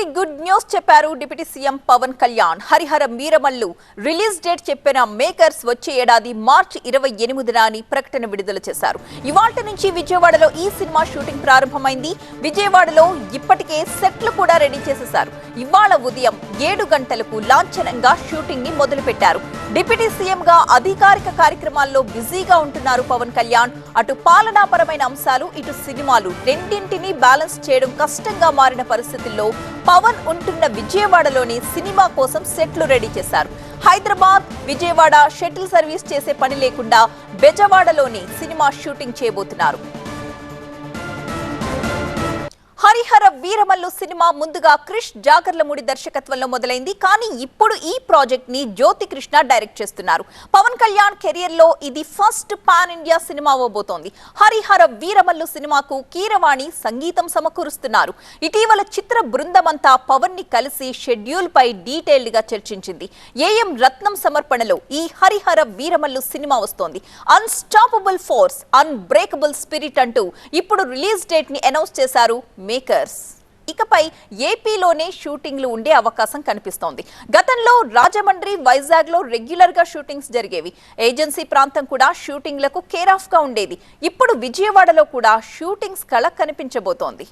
కి good news చెప్పారు deputy CM Pawan Kalyan. Harihara Veeramallu release date చెప్పిన మేకర్స్ వచ్చే ఏడాది మార్చి 28న అని ప్రకటన విడుదల చేశారు. ఇవాల్టి నుంచి విజయవాడలో ఈ సినిమా షూటింగ్ ప్రారంభమైంది. విజయవాడలో ఇప్పటికే సెట్లు కూడా రెడీ చేసేశారు. ఇవాళ ఉదయం 7 గంటలకు లాంఛనంగా షూటింగ్ ని మొదలుపెట్టారు. డిప్యూటీ సీఎం గా అధికారిక కార్యక్రమాల్లో బిజీగా ఉంటున్నారు పవన్ కళ్యాణ్. అటు పాలనాపరమైన అంశాలు, ఇటు సినిమాలు రెండింటినీ బ్యాలెన్స్ చేయడం కష్టంగా మారిన పరిస్థితుల్లో పవన్ ఉంటున్న విజయవాడలోని సినిమా కోసం సెట్లు రెడీ చేశారు. హైదరాబాద్, విజయవాడ షటిల్ సర్వీస్ చేసే పని లేకుండా బెజవాడలోని సినిమా షూటింగ్ చేయబోతున్నారు. హరిహర వీరమల్లు సినిమా ముందుగా క్రిష్ జాగర్లమూడి దర్శకత్వంలో మొదలైంది. కానీ ఇప్పుడు ఈ ప్రాజెక్ట్ ని జ్యోతి కృష్ణ డైరెక్ట్ చేస్తున్నారు. పవన్ కళ్యాణ్ కెరియర్ లో ఇది ఫస్ట్ పాన్ ఇండియా సినిమా అవబోతోంది. హరిహర వీరమల్లు సినిమాకు కీరవాణి సంగీతం సమకూరుస్తున్నారు. ఇటీవల చిత్ర బృందమంతా పవన్ ని కలిసి షెడ్యూల్ పై డీటెయిల్డ్ గా చర్చించింది. ఏఎం రత్నం సమర్పణలో ఈ హరిహర వీరమల్లు సినిమా వస్తోంది. అన్స్టాపబుల్ ఫోర్స్, అన్బ్రేకబుల్ స్పిరిట్ అంటూ ఇప్పుడు రిలీజ్ డేట్ ని అనౌన్స్ చేశారు మేకర్స్. ఇకపై ఏపీలోనే షూటింగ్లు ఉండే అవకాశం కనిపిస్తోంది. గతంలో రాజమండ్రి, వైజాగ్ లో రెగ్యులర్ గా షూటింగ్స్ జరిగేవి. ఏజెన్సీ ప్రాంతం కూడా షూటింగ్లకు కేర్ ఆఫ్ గా ఉండేది. ఇప్పుడు విజయవాడలో కూడా షూటింగ్స్ కళ కనిపించబోతోంది.